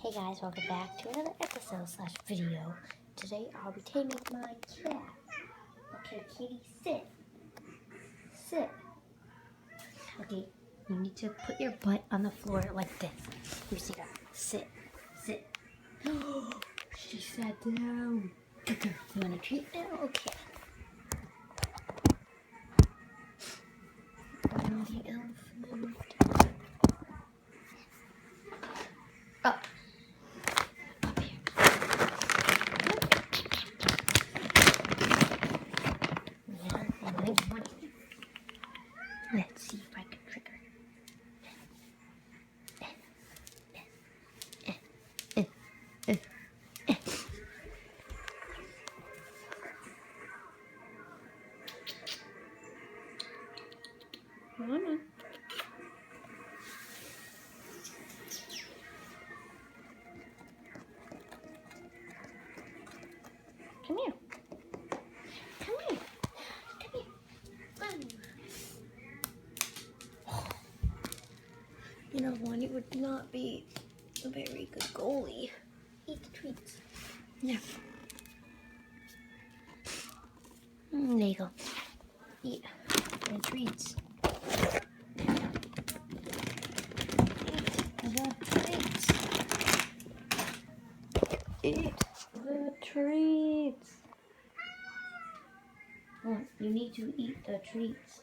Hey guys, welcome back to another episode / video. Today I'll be taming my cat. Okay, kitty, sit. Sit. Okay, you need to put your butt on the floor like this. You see that? Sit. Sit. She sat down. Good girl. You want a treat now? Okay. The elephant. Oh. Let's see if I can trick her. Mama. Come here. Come here. Come here. You know, Bonnie would not be a very good goalie. Eat the treats. Yeah. There you go. Eat the treats. Eat the treats. Oh, you need to eat the treats.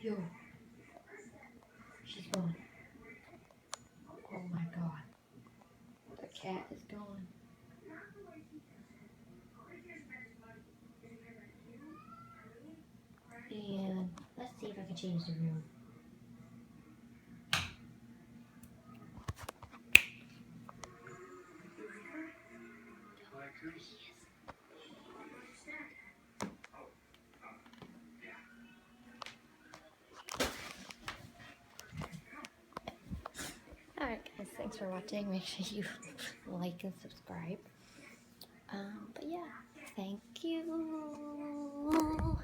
Yo, she's gone. Oh my god. The cat is gone. And let's see if I can change the room. Alright guys, thanks for watching. Make sure you like and subscribe. But yeah, thank you.